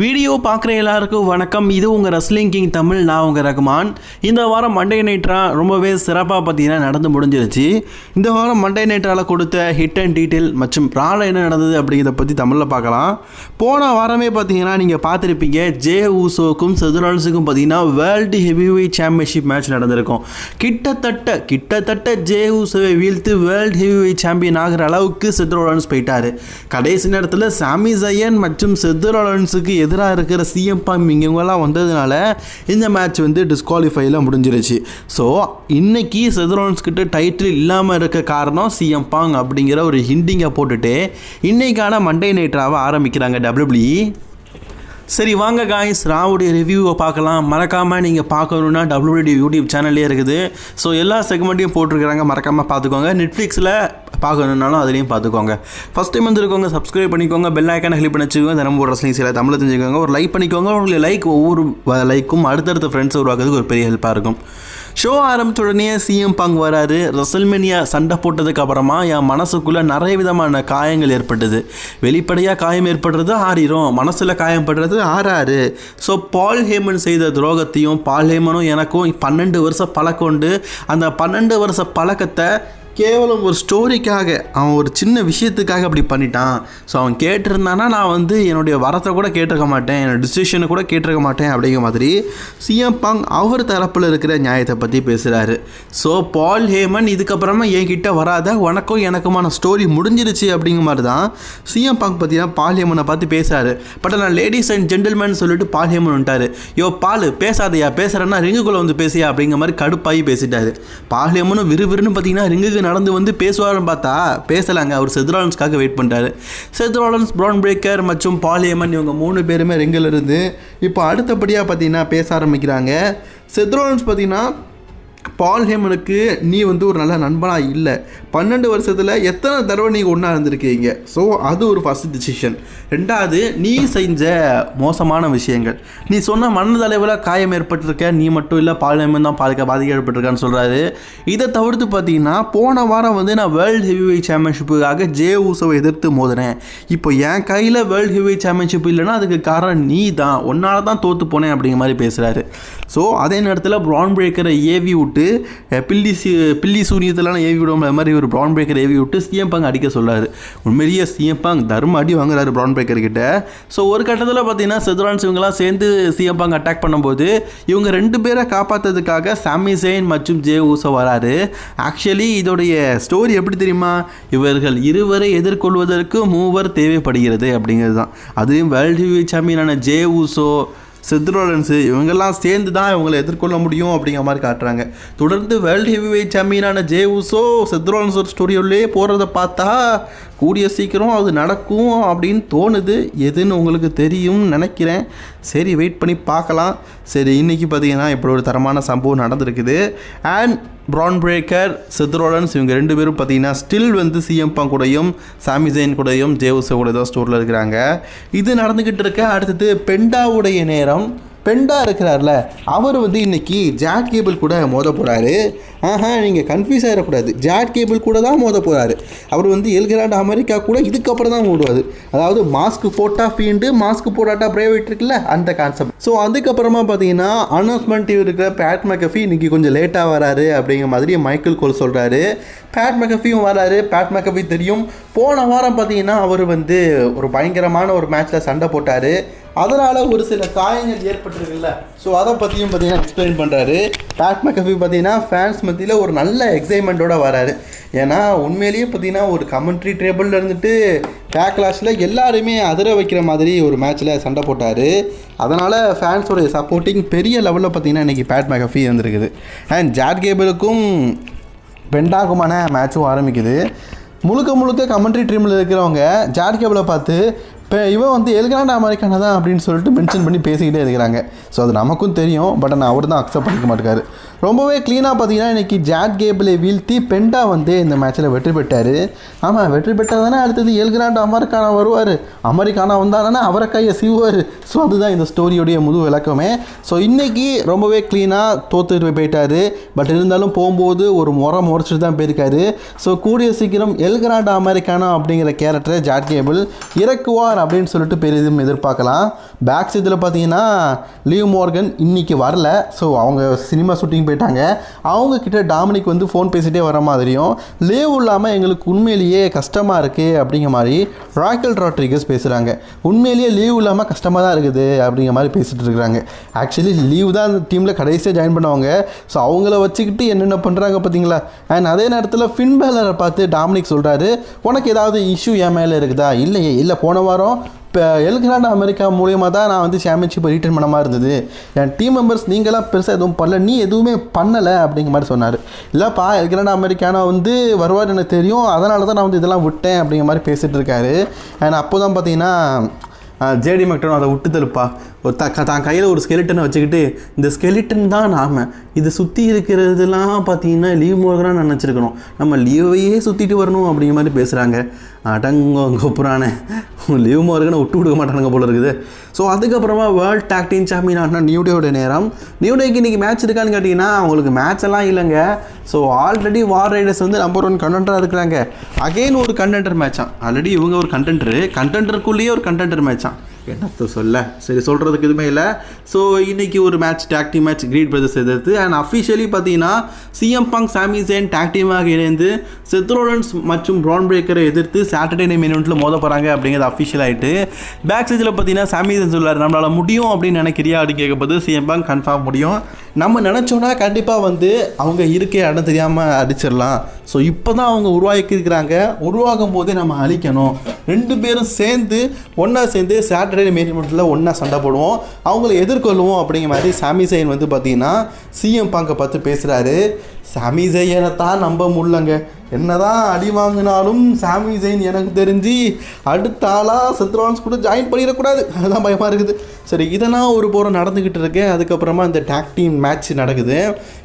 Video பார்க்குற எல்லாருக்கும் வணக்கம். இது உங்கள் ரெஸ்லிங் கிங் தமிழ். நான் உங்கள் ரகுமான். இந்த வாரம் மண்டே நைட்ரா ரொம்பவே சிறப்பாக பார்த்தீங்கன்னா நடந்து முடிஞ்சிருச்சு. இந்த வாரம் மண்டே நைட்ரால் கொடுத்த ஹிட் அண்ட் டீட்டெயில் மற்றும் ப்ரால என்ன நடந்தது அப்படிங்கிறத பற்றி தமிழில் பார்க்கலாம். போன வாரமே பார்த்தீங்கன்னா நீங்கள் பார்த்துருப்பீங்க, ஜே ஊசோக்கும் செதுரால்ஸுக்கும் பார்த்தீங்கன்னா வேர்ல்டு ஹெவிவெயிட் சாம்பியன்ஷிப் மேட்ச் நடந்திருக்கும். கிட்டத்தட்ட ஜே ஊசோவை வீழ்த்து வேர்ல்டு ஹெவிவெயிட் சாம்பியன் ஆகிற அளவுக்கு செதுராலன்ஸ் போயிட்டார். கடைசி நேரத்தில் சாமி ஜயன் மற்றும் செதுராலன்ஸுக்கு எதிராக இருக்கிற சிஎம் பாங் இவங்கெல்லாம் வந்ததுனால இந்த மேட்ச் டிஸ்குவாலிஃபைல முடிஞ்சிருச்சு. ஸோ இன்னைக்கு செதுராலன்ஸ் கிட்ட டைட்டில் இல்லாமல் இருக்க காரணம் சிஎம் பாங் அப்படிங்கிற ஒரு ஹிண்டிங்கை போட்டுட்டு இன்னைக்கான மண்டே நைட்ராவை ஆரம்பிக்கிறாங்க WWE. சரி வாங்க காய்ஸ், ராவுடைய ரிவ்யூவை பார்க்கலாம். மறக்காமல் நீங்கள் பார்க்கணுன்னா WWE யூடியூப் சேனல்லே இருக்குது. ஸோ எல்லா செக்மெண்ட்டையும் போட்டிருக்கிறாங்க, மறக்காமல் பார்த்துக்கோங்க. நெட்ஃப்ளிக்ஸில் பார்க்கணுன்னாலும் அதுலேயும் பார்த்துக்கோங்க. ஃபஸ்ட் டைம் வந்துருக்கோங்க, சப்ஸ்கிரைப் பண்ணிக்கோங்க, பெல் ஐக்கானை கிளிக் பண்ணி வச்சுக்கோங்க. தினமும் ஒரு ரெஸ்லிங் சில தமிழை தெரிஞ்சுக்கோங்க. ஒரு லைக் பண்ணிக்கோங்க. உங்களுக்கு லைக் ஒவ்வொரு லைக்கும் அடுத்தடுத்த ஃப்ரெண்ட்ஸ் உருவாக்குறதுக்கு ஒரு பெரிய ஹெல்ப்பாக இருக்கும். ஷோ ஆரம்பித்த உடனே சிஎம் பாங் வராரு. ரெசல்மேனியா சண்டை போட்டதுக்கு அப்புறமா என் மனசுக்குள்ளே நிறைய விதமான காயங்கள் ஏற்பட்டது. வெளிப்படையாக காயம் ஏற்படுறது ஆறிடும், மனசில் காயப்படுறது ஆறாரு. ஸோ பால் ஹேமன் செய்த துரோகத்தையும் பால் ஹேமனும் எனக்கும் 12 வருஷம் பழக்கம் உண்டு. அந்த 12 வருஷ பழக்கத்தை கேவலம் ஒரு ஸ்டோரிக்காக, அவன் ஒரு சின்ன விஷயத்துக்காக அப்படி பண்ணிட்டான். ஸோ அவன் கேட்டிருந்தானா நான் என்னுடைய வரத்தை கூட கேட்டிருக்க மாட்டேன், என்னோடய டிசிஷனை கூட கேட்டிருக்க மாட்டேன் அப்படிங்கிற மாதிரி சிஎம் பாங் அவர் தரப்பில் இருக்கிற நியாயத்தை பற்றி பேசுகிறாரு. ஸோ பால் ஹேமன் இதுக்கப்புறமா என்கிட்ட வராத, உனக்கும் எனக்குமான ஸ்டோரி முடிஞ்சிருச்சு அப்படிங்கிற மாதிரி தான் சிஎம் பாங் பார்த்தீங்கன்னா பால் ஹேமனை பார்த்து பேசுகிறாரு. பட் நான் லேடிஸ் அண்ட் ஜென்டில்மேன் சொல்லிட்டு பால் ஹேமன் வந்துட்டார். பால் பேசாதையா, பேசுகிறேன்னா ரிங்குக்குள்ளே பேசியா அப்படிங்கிற மாதிரி கடுப்பாகி பேசிட்டாரு. பால் ஹேமனும் விறுவிறுன்னு பார்த்தீங்கன்னா ரிங்குக்கு நடந்து பேசுவாருன்னு பார்த்தா பேசலாங்க. அவர் செதுராலன்ஸ்க்காக வெயிட் பண்ணுறாரு. செதுராலன்ஸ், ப்ரான் பிரேக்கர் மற்றும் பால் ஹேமன் இவங்க 3 பேருமே ரிங்கில் இருந்து இப்போ அடுத்தபடியாக பார்த்தீங்கன்னா பேச ஆரம்பிக்கிறாங்க. செதுராலன்ஸ் பார்த்தீங்கன்னா பால் ஹேமனுக்கு நீ ஒரு நல்ல நண்பனாக இல்லை, 12 வருஷத்தில் எத்தனை தடவை நீங்கள் ஒன்றா இருந்திருக்கீங்க. ஸோ அது ஒரு ஃபஸ்ட் டிசிஷன். ரெண்டாவது, நீ செஞ்ச மோசமான விஷயங்கள், நீ சொன்ன மனதளவில் காயம் ஏற்பட்டிருக்க, நீ மட்டும் இல்லை பால் ஹேமன் தான் பாதிக்கப்பட்டிருக்கான்னு சொல்கிறாரு. இதை தவிர்த்து பார்த்தீங்கன்னா போன வாரம் நான் வேர்ல்டு ஹெவிவெயிட் சாம்பியன்ஷிப்புக்காக ஜே ஊசோவை எதிர்த்து மோதினேன். இப்போ என் கையில் வேர்ல்டு ஹெவிவெயிட் சாம்பியன்ஷிப் இல்லைன்னா அதுக்கு காரணம் நீ தான், உன்னால தான் தோற்று போனேன் அப்படிங்கிற மாதிரி பேசுகிறாரு. ஸோ அதே நேரத்தில் ப்ரான் பிரேக்கரை ஏவி விட்டு பில்லி சூரியத்தெல்லாம் ஏவி விடும் அது மாதிரி ஒரு ப்ரான் பிரேக்கர் ஏவி விட்டு சிஎம் பாங் அடிக்க சொல்கிறாரு. உண்மையிலேயே சிஎம் பாங் தர்ம அடி வாங்குறாரு ப்ரான் பிரேக்கர் கிட்ட. ஸோ ஒரு கட்டத்தில் பார்த்தீங்கன்னா செதுராலன்ஸ் இவங்கெல்லாம் சேர்ந்து சிஎம் பாங் அட்டாக் பண்ணும்போது இவங்க 2 பேரை காப்பாற்றுறதுக்காக சாமி ஜெயின் மற்றும் ஜே ஊசோ வராரு. ஆக்சுவலி இதோடைய ஸ்டோரி எப்படி தெரியுமா, இவர்கள் இருவரை எதிர்கொள்வதற்கு 3 தேவைப்படுகிறது அப்படிங்கிறது தான். அதுவும் வேர்ல்டு ஹெவிவெயிட் சாம்பியனான ஜே ஊசோ, செதுராலன்ஸு இவங்கெல்லாம் சேர்ந்து தான் இவங்களை எதிர்கொள்ள முடியும் அப்படிங்கிற மாதிரி காட்டுறாங்க. தொடர்ந்து வேர்ல்டு ஹெவிவெயிட் சாம்பியனான ஜே ஊசோ செதுராலன்ஸ் ஒரு ஸ்டோரியோலே போகிறத பார்த்தா கூடிய சீக்கிரம் அது நடக்கும் அப்படின்னு தோணுது. எதுன்னு உங்களுக்கு தெரியும்னு நினைக்கிறேன். சரி, வெயிட் பண்ணி பார்க்கலாம். சரி, இன்றைக்கி பார்த்தீங்கன்னா இப்படி ஒரு தரமான சம்பவம் நடந்திருக்குது. அண்ட் ப்ரான் பிரேக்கர், செதுராலன்ஸ் இவங்க 2 பேரும் பார்த்தீங்கன்னா ஸ்டில் சிஎம் பாங் கூடயும் சாமி ஜெயின் கூடயும் ஜே ஊசோ கூட தான் ஸ்டோரில் இருக்கிறாங்க. இது நடந்துக்கிட்டு இருக்க. அடுத்தது பெண்டாவுடைய நேரம். பெண்டா இருக்கிறார்ல, அவர் இன்னைக்கு ஜாட் கேபிள் கூட மோத போகிறாரு. நீங்கள் கன்ஃபியூஸ் ஆகிடக்கூடாது, ஜாட் கேபிள் கூட தான் மோத போகிறாரு. அவர் எல் கிராண்ட் அமெரிக்கா கூட இதுக்கப்புறம் தான் ஓடுவார். அதாவது மாஸ்க் போட்டா ஃபீண்டு, மாஸ்க் போட்டாட்டா பிரைவேட் இருக்குல்ல, அந்த கான்செப்ட். ஸோ அதுக்கப்புறமா பார்த்தீங்கன்னா அனௌன்ஸ்மெண்ட் இருக்கிற பேட் மெக்கஃபி இன்னைக்கு கொஞ்சம் லேட்டாக வராரு அப்படிங்கிற மாதிரி மைக்கேல் கோல் சொல்கிறாரு. பேட் மெக்கஃபியும் வராரு. பேட் மெக்கஃபி தெரியும், போன வாரம் பார்த்தீங்கன்னா அவர் ஒரு பயங்கரமான ஒரு மேட்ச்சில் சண்டை போட்டார், அதனால் ஒரு சில காயங்கள் ஏற்பட்டிருக்குல்ல. ஸோ அதை பற்றியும் பார்த்தீங்கன்னா எக்ஸ்பிளைன் பண்ணுறாரு. பேட் மெக்கஃபி பார்த்தீங்கன்னா ஃபேன்ஸ் மத்தியில் ஒரு நல்ல எக்ஸைட்மெண்ட்டோடு வராரு. ஏன்னா உண்மையிலேயே பார்த்தீங்கன்னா ஒரு கமெண்ட்ரி டேபிளில் இருந்துட்டு பேக்லாஷில் எல்லாருமே அதிர வைக்கிற மாதிரி ஒரு மேட்ச்சில் சண்டை போட்டார். அதனால் ஃபேன்ஸோடைய சப்போர்ட்டிங் பெரிய லெவலில் பார்த்தீங்கன்னா இன்றைக்கி பேட் மெக்கஃபி இருந்திருக்குது. அண்ட் ஜாட் கேபிளுக்கும் பெண்டாகுமான மேட்சும் ஆரம்பிக்குது. முழுக்க கமெண்ட்ரி டீமில் இருக்கிறவங்க ஜாட் கேபிளை பார்த்து இப்போ இவன் எல் கிராண்ட் அமெரிக்கானா தான் அப்படின்னு சொல்லிட்டு மென்ஷன் பண்ணி பேசிக்கிட்டே இருக்கிறாங்க. ஸோ அது நமக்கும் தெரியும், பட் ஆனால் அவர் தான் அக்செப்ட் பண்ணிக்க மாட்டேங்காரு. ரொம்பவே க்ளீனாக பார்த்தீங்கன்னா இன்றைக்கி ஜாட் கேபிளை வீழ்த்தி பெண்டா இந்த மேட்ச்சில் வெற்றி பெற்றார். ஆமாம், வெற்றி பெற்றால் தானே அடுத்தது எல் கிராண்ட் அமெரிக்கானா வருவார். அமெரிக்கானா வந்தால் அவரை கையை சீவார். ஸோ அதுதான் இந்த ஸ்டோரியோடைய முழு விளக்கமே. ஸோ இன்றைக்கி ரொம்பவே க்ளீனாக தோற்றுட்டு போயிட்டார். பட் இருந்தாலும் போகும்போது ஒரு முறைச்சிட்டு தான் போயிருக்காரு. ஸோ கூடிய சீக்கிரம் எல் கிராண்ட் அமெரிக்கானா அப்படிங்கிற கேரக்டரை ஜாட் கேபிள் இறக்குவா வருவார் அப்படின்னு சொல்லிட்டு பெரிதும் எதிர்பார்க்கலாம். பேக் ஸ்டேஜில் பார்த்தீங்கன்னா லீவ் மார்கன் இன்றைக்கி வரல. ஸோ அவங்க சினிமா ஷூட்டிங் போயிட்டாங்க. அவங்கக்கிட்ட டாமினிக் வந்து ஃபோன் பேசிகிட்டே வர மாதிரியும் லீவ் இல்லாமல் எங்களுக்கு உண்மையிலேயே கஷ்டமாக இருக்குது அப்படிங்கிற மாதிரி ராக்கல் ராட்ரிகஸ் பேசுகிறாங்க. உண்மையிலேயே லீவ் இல்லாமல் கஷ்டமாக தான் இருக்குது அப்படிங்கிற மாதிரி பேசிகிட்டு இருக்கிறாங்க. ஆக்சுவலி லீவ் தான் அந்த டீமில் கடைசியாக ஜாயின் பண்ணுவாங்க. ஸோ அவங்கள வச்சுக்கிட்டு என்னென்ன பண்ணுறாங்க பார்த்தீங்களா. அண்ட் அதே நேரத்தில் ஃபின் பேலரை பார்த்து டாமினிக் சொல்கிறாரு, உனக்கு ஏதாவது இஷ்யூ என் மேலே இருக்குதா? இல்லையே, இல்லை போன வாரம் இப்போ எல்கிராண்ட் அமெரிக்கா மூலியமாக தான் நான் வந்து சாம்பியன்ஷிப்பை ரிட்டர்ன் பண்ண மாதிரி இருந்தது. என் டீம் மெம்பர்ஸ் நீங்களாம் பெருசாக எதுவும் பண்ணல, நீ எதுவுமே பண்ணலை அப்படிங்கிற மாதிரி சொன்னார். இல்லைப்பா, எல்கிராண்ட் அமெரிக்கானா வந்து வருவார் எனக்கு தெரியும், அதனால தான் நான் வந்து இதெல்லாம் விட்டேன் அப்படிங்கிற மாதிரி பேசிகிட்டு இருக்காரு. அண்ட் அப்போ தான் பார்த்தீங்கன்னா ஜேடி மெக்டோன் அதை விட்டு தருப்பா, ஒரு தான் கையில் ஒரு ஸ்கெலிட்டனை வச்சுக்கிட்டு இந்த ஸ்கெலிட்டன் தான் நாம் இது சுற்றி இருக்கிறதுலாம் பார்த்தீங்கன்னா லீவ் மோர்கனாக நினச்சிருக்கணும், நம்ம லீவையே சுற்றிட்டு வரணும் அப்படிங்கிற மாதிரி பேசுகிறாங்க. அடங்க புறானே, லீவ் மோர்கனை விட்டு கொடுக்க மாட்டானுங்க போல இருக்குது. ஸோ அதுக்கப்புறமா வேர்ல்டு டாக் டீம் சாம்பியன் ஆனா நியூடேயோட நேரம். நியூடேக்கு இன்றைக்கி மேட்ச் இருக்கான்னு கேட்டிங்கன்னா அவங்களுக்கு மேட்ச் எல்லாம் இல்லைங்க. ஸோ ஆல்ரெடி வார் ரைடர்ஸ் வந்து நம்பர் 1 கண்டென்டராக இருக்கிறாங்க. அகெயின் ஒரு கண்டென்டர் மேட்சான். ஆல்ரெடி இவங்க ஒரு கண்டென்டருக்குள்ளேயே ஒரு கண்டென்டர் மேட்சான். என்னத்த சொல்ல, சரி சொல்கிறதுக்கு எதுவுமே இல்லை. ஸோ இன்றைக்கி ஒரு மேட்ச், டாக் டீம் மேட்ச், கிரீட் பிரதர்ஸ் எதிர்த்து. அண்ட் அஃபிஷியலி பார்த்தீங்கன்னா சிஎம் பங்க், சாமி ஜெயின் டாக் டீமாக இணைந்து செத் ரோலன்ஸ் மற்றும் ப்ரான் பிரேக்கரை எதிர்த்து சாட்டர்டே நைட் மெயின் இவெண்ட்டில் மோத போகிறாங்க அப்படிங்கிறது அஃபிஷியல் ஆகிட்டு. பேக் ஸ்டேஜில் பார்த்தீங்கன்னா சாமி ஜெயின் சொல்லார், நம்மளால் முடியும் அப்படின்னு நினைக்கிறியா அப்படின்னு கேட்கப்போது சிஎம் பங்க் கன்ஃபார்ம் முடியும், நம்ம நினச்சோன்னா கண்டிப்பாக வந்து அவங்க இருக்கே இடம் தெரியாமல் அடிச்சிடலாம். ஸோ இப்போ தான் அவங்க உருவாக்கியிருக்கிறாங்க, உருவாகும் போதே நம்ம அழிக்கணும். 2 பேரும் சேர்ந்து ஒன்றா சேர்ந்து சாட்டர்டே மெயின் இவெண்ட்டில் ஒன்றா சண்டை போடுவோம், அவங்கள எதிர்கொள்வோம் அப்படிங்கிற மாதிரி சாமி ஜெயின் வந்து பார்த்தீங்கன்னா சிஎம் பங்கை பார்த்து பேசுகிறாரு. சாமி ஜெயினை தான் நம்ப முடியலங்க. என்னதான் அடி வாங்கினாலும் சாமி ஜெயின் எனக்கு தெரிஞ்சு அடுத்த ஆளாக செத் ரோலன்ஸ் கூட ஜாயின் பண்ணிடக்கூடாது, அதுதான் பயமாக இருக்குது. சரி, இதெல்லாம் ஒரு போகிற நடந்துக்கிட்டு இருக்கு. அதுக்கப்புறமா இந்த டாக் டீம் மேட்ச் நடக்குது.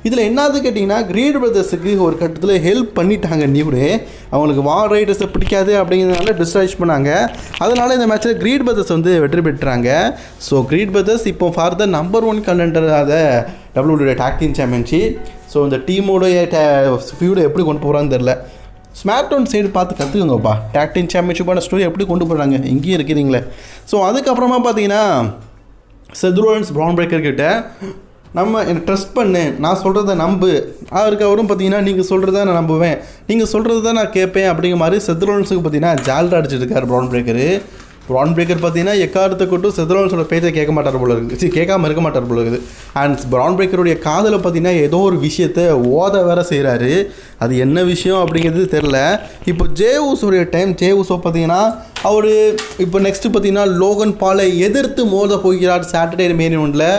இதில் என்னது கேட்டிங்கன்னா கிரீட் பிரதர்ஸுக்கு ஒரு கட்டத்தில் ஹெல்ப் பண்ணிட்டாங்க நியூடே. அவங்களுக்கு வார் ரைடர்ஸை பிடிக்காது அப்படிங்கிறதுனால டிஸ்ட்ராக்ட் பண்ணாங்க. அதனால் இந்த மேட்ச்சில் கிரீட் பிரதர்ஸ் வந்து வெற்றி பெற்றாங்க. ஸோ கிரீட் பிரதர்ஸ் இப்போ for the number 1 கண்டென்டராக WWE talk team championship. So இந்த டீமோடைய ஃபியூடை எப்படி கொண்டு போகிறான்னு தெரில. ஸ்மாக்டவுன் சைடு பார்த்து கற்றுக்குங்கப்பா, டாக் டீம் சாம்பியன்ஷிப்பான ஸ்டோரி எப்படி கொண்டு போகிறாங்க, எங்கேயும் இருக்கிறீங்களே. ஸோ அதுக்கப்புறமா பார்த்தீங்கன்னா செத் ரோலன்ஸ் ப்ரான் பிரேக்கர் கிட்ட நம்ம என்னை ட்ரஸ்ட் பண்ணு, நான் சொல்கிறத நம்பு. அவரும் பார்த்தீங்கன்னா நீங்கள் சொல்கிறத நான் நம்புவேன், நீங்கள் சொல்கிறது தான் நான் கேட்பேன் அப்படிங்கிற மாதிரி செத் ரோலன்ஸுக்கு பார்த்தீங்கன்னா ஜால்ரா அடிச்சிட்டு இருக்கார் ப்ரான் பிரேக்கரு. ப்ரான் பிரேக்கர் பார்த்தீங்கன்னா எக்காரத்தை கொண்டு செத் ரோலன்ஸோட பேச்சை கேட்க மாட்டார் போல இருக்குது, கேட்காமல் இருக்க மாட்டார் போல இருக்குது. அண்ட் ப்ரான் பிரேக்கருடைய காதில் பார்த்தீங்கன்னா ஏதோ ஒரு விஷயத்தை ஓத வேற செய்கிறாரு. அது என்ன விஷயம் அப்படிங்கிறது தெரில. இப்போ ஜேவுஸோடைய டைம். ஜேவுஸோ பார்த்தீங்கன்னா அவர் இப்போ நெக்ஸ்ட்டு பார்த்தீங்கன்னா லோகன் பாலை எதிர்த்து மோத போகிறார் சாட்டர்டே மெயின் இவெண்ட்டில்.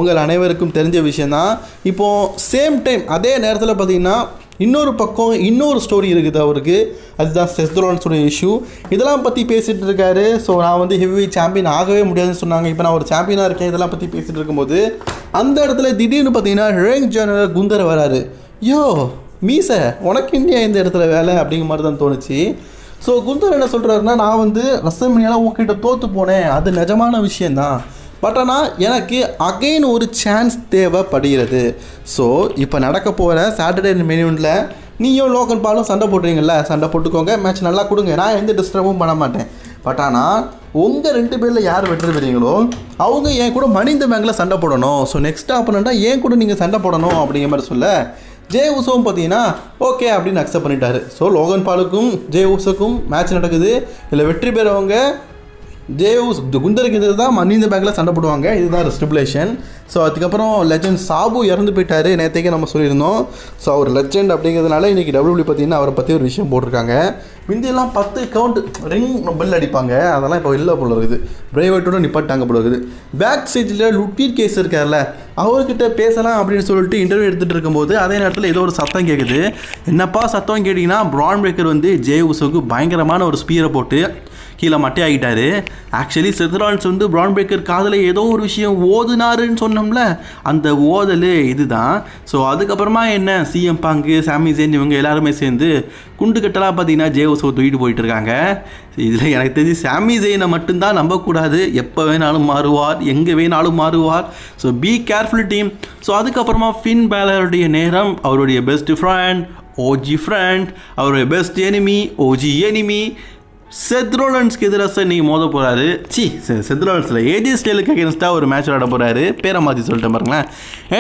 உங்கள் அனைவருக்கும் தெரிஞ்ச விஷயந்தான். இப்போது சேம் டைம் அதே நேரத்தில் பார்த்தீங்கன்னா இன்னொரு பக்கம் இன்னொரு ஸ்டோரி இருக்குது அவருக்கு, அதுதான் செத் ரோலன்ஸோடைய இஷ்யூ. இதெல்லாம் பற்றி பேசிகிட்டு இருக்காரு. ஸோ நான் வந்து ஹெவி சாம்பியன் ஆகவே முடியாதுன்னு சொன்னாங்க, இப்போ நான் ஒரு சாம்பியனாக இருக்கேன், இதெல்லாம் பற்றி பேசிகிட்டு இருக்கும்போது அந்த இடத்துல திடீர்னு பார்த்தீங்கன்னா ரேங்க் ஜெனரல் குந்தர் வராரு. யோ மீச, உனக்கு இந்தியா இந்த இடத்துல வேலை அப்படிங்கிற மாதிரி தான் தோணுச்சு. ஸோ குந்தர் என்ன சொல்கிறாருன்னா, நான் வந்து ரசமணியால் உங்ககிட்ட தோற்று போனேன், அது நிஜமான விஷயந்தான், பட் ஆனால் எனக்கு அகெயின் ஒரு சான்ஸ் தேவைப்படுகிறது. ஸோ இப்போ நடக்க போகிற சாட்டர்டே மெயின் இவெண்ட்டில் நீயும் லோகன் பாலும் சண்டை போட்டுறீங்கள, சண்டை போட்டுக்கோங்க, மேட்ச் நல்லா கொடுங்க, நான் எந்த டிஸ்டர்பும் பண்ண மாட்டேன். பட் ஆனால் உங்கள் 2 பேரில் யார் வெற்றி பெறீங்களோ அவங்க என் கூட மணி இந்த பேங்கில் சண்டை போடணும். ஸோ நெக்ஸ்ட் ஆப்பனண்ட்டாக ஏன் கூட நீங்கள் சண்டை போடணும் அப்படிங்கிற மாதிரி சொல்ல ஜே உசோவும் பார்த்தீங்கன்னா ஓகே அப்படின்னு அக்செப்ட் பண்ணிட்டாரு. ஸோ லோகன் பாலுக்கும் ஜே உசோக்கும் மேட்ச் நடக்குது. இதில் வெற்றி பெறவங்க ஜேவுஸ் குந்தருக்கு இது தான் மணி இந்த பேங்கில் சண்டை போடுவாங்க. இதுதான் ஸ்டிபுலேஷன். ஸோ அதுக்கப்புறம் லெஜெண்ட் சாபு இறந்து போயிட்டார், நேற்றுக்கே நம்ம சொல்லியிருந்தோம். ஸோ அவர் லெஜெண்ட் அப்படிங்கிறதுனால இன்றைக்கி WWE பார்த்தீங்கன்னா அவரை பற்றி ஒரு விஷயம் போட்டிருக்காங்க. முந்தியெல்லாம் 10 கவுண்ட் ரிங் பெல் அடிப்பாங்க, அதெல்லாம் இப்போ இல்லை போல இருக்குது, பிரைவேட்டோட நிப்பாட்டாங்க போல இருக்குது. பேக் ஸ்டேஜில் லுட்டீர் கேஸ் இருக்கார்ல, அவர்கிட்ட பேசலாம் அப்படின்னு சொல்லிட்டு இன்டர்வியூ எடுத்துகிட்டு இருக்கும்போது அதே நேரத்தில் ஏதோ ஒரு சத்தம் கேட்குது. என்னப்பா சத்தம் கேட்டிங்கன்னா ப்ரான் பிரேக்கர் வந்து ஜே உசோக்கு பயங்கரமான ஒரு ஸ்பீரை போட்டு கீழே மட்டை ஆகிட்டார். ஆக்சுவலி செத் ரோலன்ஸ் வந்து ப்ரான் பிரேக்கர் காதில் ஏதோ ஒரு விஷயம் ஓதுனாருன்னு சொன்னோம்ல, அந்த ஓதல் இதுதான். ஸோ அதுக்கப்புறமா என்ன சிஎம் பங்கு, சாமி ஜெயின் இவங்க எல்லாருமே சேர்ந்து குண்டு கட்டலாக பார்த்தீங்கன்னா ஜே உசோ தூக்கிட்டு போயிட்டுருக்காங்க. இதில் எனக்கு தெரிஞ்சு சாமி ஜெயினை மட்டும்தான் நம்பக்கூடாது, எப்போ வேணாலும் மாறுவார், எங்கே வேணாலும் மாறுவார். So be careful team. So அதுக்கப்புறமா ஃபின் பேலருடைய நேரம். அவருடைய பெஸ்ட் ஃப்ரெண்ட், ஓஜி ஃப்ரெண்ட், அவருடைய பெஸ்ட் எனிமி, ஓஜி எனிமி, செத்ரோலன்ஸ்க்கு எதிராக நீ மோத போகிறாரு. செத்ரோலன்ஸில் ஏஜே ஸ்டைலுக்கு அகேன்ஸ்டாக ஒரு மேட்ச் விளாட போகிறாரு. பேரை மாற்றி சொல்லிட்டேன் பாருங்களேன்.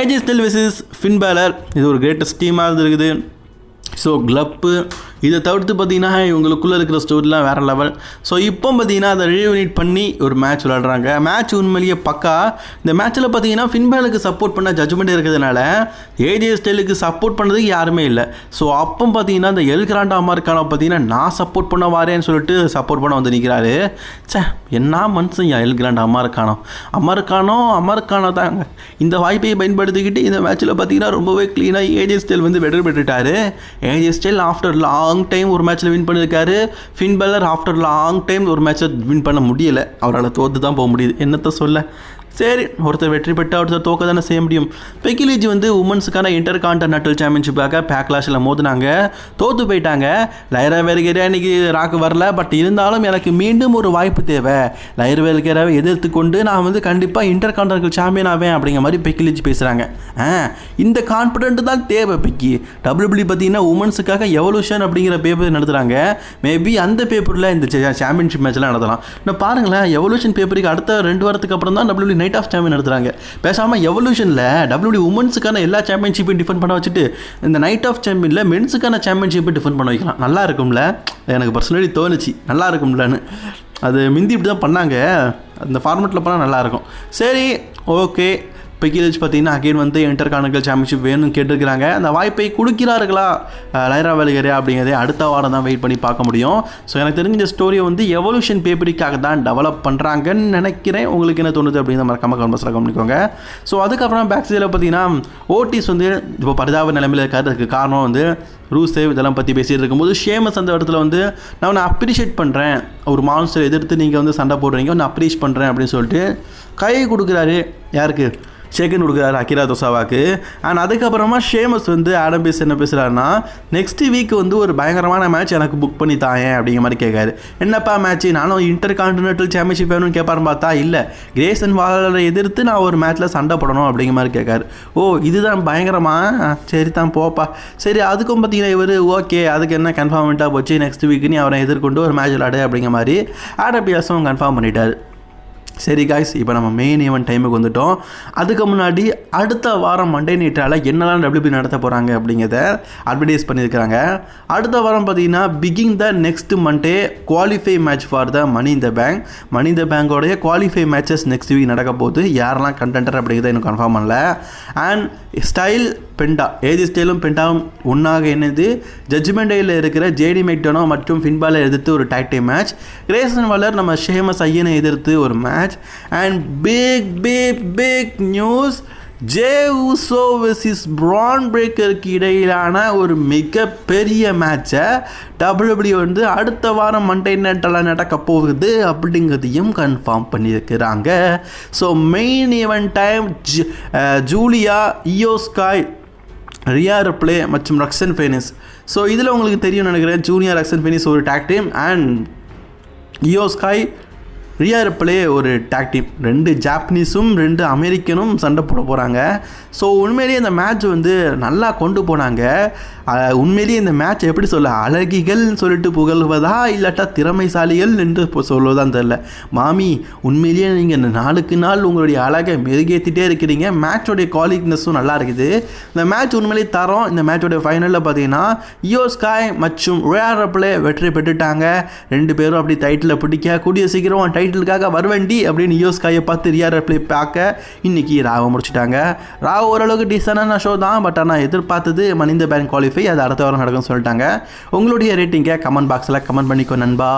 AJ Style versus Finn Balor. இது ஒரு கிரேட்டஸ்ட் டீமாக இருந்திருக்குது. ஸோ கிளப்பு இதை தவிர்த்து பார்த்தீங்கன்னா இவங்களுக்குள்ளே இருக்கிற ஸ்டோரிலாம் வேறு லெவல். ஸோ இப்போ பார்த்தீங்கன்னா அதை ரீயூனிட் பண்ணி ஒரு மேட்ச் விளாடுறாங்க. மேட்ச் உண்மையிலேயே பக்கா. இந்த மேட்ச்சில் பார்த்தீங்கன்னா ஃபின்பேலுக்கு சப்போர்ட் பண்ண ஜட்ஜ்மெண்ட் இருக்கிறதுனால ஏஜே ஸ்டைலுக்கு சப்போர்ட் பண்ணதுக்கு யாருமே இல்லை. ஸோ அப்போ பார்த்தீங்கன்னா இந்த எல் கிராண்டா அமெரிக்கானோ பார்த்தீங்கன்னா நான் சப்போர்ட் பண்ண வரேன்னு சொல்லிட்டு சப்போர்ட் பண்ண வந்து நிற்கிறாரு. என்ன மனுஷன் எல் கிராண்டா அமெரிக்கானோ தாங்க. இந்த வாய்ப்பை பயன்படுத்திக்கிட்டு இந்த மேட்ச்சில் பார்த்தீங்கன்னா ரொம்பவே க்ளீனாக ஏஜே ஸ்டைல் வந்து வெற்றி பெற்றுட்டார். AJ Styles after long time ஒரு மேட்ச்சில் வின் பண்ணியிருக்காரு. Finn Balor after long time ஒரு மேட்ச்சை வின் பண்ண முடியலை. அவரால் தோற்று தான் போக முடியுது. என்னத்தை சொல்ல. சரி, ஒருத்தர் வெற்றி பெற்று ஒருத்தர் தோக்க தானே செய்ய முடியும். பெக்கி லிஞ்ச் வந்து உமன்ஸுக்கான இன்டர் கான்டினென்டல் சாம்பியன்ஷிப்பாக பேக்லாஷில் மோதினாங்க, தோற்று போயிட்டாங்க. லைரா வேல்கேரா இன்றைக்கி ராக்கு வரல. பட் இருந்தாலும் எனக்கு மீண்டும் ஒரு வாய்ப்பு தேவை. லைரா வேல்கேராவை எதிர்த்து கொண்டு நான் வந்து கண்டிப்பாக இன்டர் கான்டினென்டல் சாம்பியன் ஆவேன் அப்படிங்கிற மாதிரி பெக்கி லிஞ்ச் பேசுகிறாங்க. இந்த கான்ஃபிடென்ட் தான் தேவை பெக்கி. WWE பார்த்தீங்கன்னா உமன்ஸுக்காக எவல்யூஷன் அப்படிங்கிற பேப்பர் நடத்துகிறாங்க. மேபி அந்த பேப்பரில் இந்த சாம்பியன்ஷிப் மேட்ச்லாம் நடத்தலாம். நான் பாருங்களேன், எவல்யூஷன் பேப்பருக்கு அடுத்த 2 வாரத்துக்கு அப்புறம் தான் WWE நைட் ஆஃப் சாம்பியன் நடத்துகிறாங்க. பேசாமல் எவல்யூஷனில் WWE உமன்ஸுக்கான எல்லா சாம்பியன்ஷிப்பையும் டிஃபெண்ட் பண்ண வச்சுட்டு இந்த நைட் ஆஃப் சாம்பியனில் மென்ஸுக்கான சாம்பியன்ஷிப்பை டிஃபெண்ட் பண்ண வைக்கலாம். நல்லா இருக்கும்ல. எனக்கு பர்சனலி தோணுச்சு நல்லா இருக்கும்லன்னு. அது மிந்தி இப்படி தான் பண்ணாங்க. அந்த ஃபார்மெட்டில் பண்ணால் நல்லாயிருக்கும். சரி, ஓகே. பெக்கி லிஞ்ச் பார்த்தீங்கன்னா அகைன் வந்து இன்டர் கான்டினென்டல் சாம்பியன்ஷிப் வேணும்னு கேட்டிருக்கிறாங்க. அந்த வாய்ப்பை கொடுக்கிறார்களா லைரா வேல்கேரா அப்படிங்கிறதே அடுத்த வாரம் தான் வெயிட் பண்ணி பார்க்க முடியும். ஸோ எனக்கு தெரிஞ்ச இந்த ஸ்டோரியை வந்து எவல்யூஷன் பேப்பரிக்காக தான் டெவலப் பண்ணுறாங்கன்னு நினைக்கிறேன். உங்களுக்கு என்ன தோணுது அப்படின்னு மறக்காம கமெண்ட்ஸில் கவனிக்கோங்க. ஸோ அதுக்கப்புறம் பேக் சைடில் பார்த்தீங்கன்னா ஓட்டிஸ் வந்து இப்போ பரிதாப நிலைமையில் இருக்காது. அதுக்கு காரணம் வந்து ரூசேவ் இதெல்லாம் பற்றி பேசிகிட்டு இருக்கும்போது ஷேமஸ் அந்த இடத்துல வந்து நான் உன்னை அப்ரிஷியேட் பண்ணுறேன், ஒரு மான்ஸ்டர் எதிர்த்து நீங்கள் வந்து சண்டை போடுறீங்க, ஒன்று அப்ரிஷியேட் பண்ணுறேன் அப்படின்னு சொல்லிட்டு கை கொடுக்குறாரு. யாருக்கு? ஷேக்கன் கொடுக்குறாரு அகிரா தொசாவாக்கு. அண்ட் அதுக்கப்புறமா ஷேமஸ் வந்து ஆடம் பேஸ் என்ன பேசுகிறாருன்னா, நெக்ஸ்ட் வீக் வந்து ஒரு பயங்கரமான மேட்ச் எனக்கு புக் பண்ணி தாயேன் அப்படிங்கிற மாதிரி கேட்காரு. என்னப்பா மேட்ச்? நானும் இன்டர் கான்டினென்டல் சாம்பியன்ஷிப் வேணும்னு கேட்பாருன்னு பார்த்தா இல்லை, கிரேசன் வாலரை எதிர்த்து நான் ஒரு மேட்ச்சில் சண்டை போடணும் அப்படிங்கிற மாதிரி கேட்காரு. ஓ, இதுதான் பயங்கரமாக. சரி தான் போப்பா. சரி, அதுக்கும் பார்த்தீங்கன்னா இவர் ஓகே, அதுக்கு என்ன கன்ஃபார்மெண்ட்டாக போச்சு, நெக்ஸ்ட் வீக்கு நீ அவரை எதிர்கொண்டு ஒரு மேட்ச் விளாடு அப்படிங்கிற மாதிரி ஆடம் பேஸும் கன்ஃபார்ம் பண்ணிட்டார். சரி காய்ஸ், இப்போ நம்ம மெயின் ஈவெண்ட் டைமுக்கு வந்துவிட்டோம். அதுக்கு முன்னாடி அடுத்த வாரம் மண்டே நைட்டால் என்னெல்லாம் WWE நடத்த போகிறாங்க அப்படிங்கிறத அட்வர்டைஸ் பண்ணியிருக்கிறாங்க. அடுத்த வாரம் பார்த்தீங்கன்னா beginning the next Monday qualify match for the money in the bank. Money in the பேங்கோடைய குவாலிஃபை மேட்சஸ் நெக்ஸ்ட் வீக் நடக்க போகுது. யாரெல்லாம் கண்டென்டர் அப்படிங்கிறத இன்னும் கன்ஃபார்ம் பண்ணல. அண்ட் ஸ்டைல் பெண்டா, ஏஜ் ஸ்டைலும் பெண்டாவும் ஒன்றாக இணைந்து ஜட்ஜ்மெண்ட் டேயில் இருக்கிற ஜேடி மெக்டனோ மற்றும் ஃபின்பாலை எதிர்த்து ஒரு tag team match, Grayson Waller நம்ம ஷேமஸ் ஐயனை எதிர்த்து ஒரு மேட்ச். And big news, Jey Uso versus Bron பிரேக்கருக்கு இடையிலான ஒரு மிகப்பெரிய மேட்சை WWE வந்து அடுத்த வாரம் மண்டே நைட்டில் நடக்க போகுது அப்படிங்கிறதையும் கன்ஃபார்ம் பண்ணியிருக்கிறாங்க. So main event time Giulia, Iyo Sky, Rhea Ripley மற்றும் ரக்ஸன் ஃபெனிஸ். ஸோ இதில் உங்களுக்கு தெரியும் நினைக்கிறேன், ஜூனியர் ரக்ஸன் ஃபெனிஸ் ஒரு tag team and Iyo Sky, Rhea Ripley ஒரு டாக் டீம். 2 ஜாப்பனீஸும் 2 அமெரிக்கனும் சண்டை போட போகிறாங்க. ஸோ உண்மையிலேயே இந்த மேட்ச் வந்து நல்லா கொண்டு போனாங்க. உண்மையிலேயே இந்த மேட்ச் எப்படி சொல்ல, அழகிகள் சொல்லிட்டு புகழ்வதா இல்லாட்டா திறமைசாலிகள் என்று சொல்வதான்னு தெரில. மாமி, உண்மையிலேயே நீங்கள் நாளுக்கு நாள் உங்களுடைய அழகை மெருகேற்றிட்டே இருக்கிறீங்க. மேட்சோடைய குவாலிட்டினஸும் நல்லா இருக்குது. இந்த மேட்ச் உண்மையிலேயே தரோம். இந்த மேட்சோடைய ஃபைனலில் பார்த்தீங்கன்னா இயோ ஸ்காய் மற்றும் ரியா ரிப்ளே வெற்றி பெற்றுட்டாங்க. 2 பேரும் அப்படி டைட்டில் பிடிக்க கூடிய சீக்கிரம் டைட்டிலுக்காக வரவேண்டி அப்படின்னு இயோ ஸ்காயை பார்த்து ரியா ரிப்ளே பார்க்க இன்றைக்கி ராவை முடிச்சுட்டாங்க. ராவ் ஓரளவுக்கு டீசனான ஷோ தான். பட் ஆனால் எதிர்பார்த்தது மணி இன் த பேங்க் குவாலிஃபை, அது அடுத்த வாரம் நடக்கும்னு சொல்லிட்டாங்க. உங்களுடைய ரேட்டிங்கை கமெண்ட் பாக்ஸில் கமெண்ட் பண்ணிக்கோ நண்பா.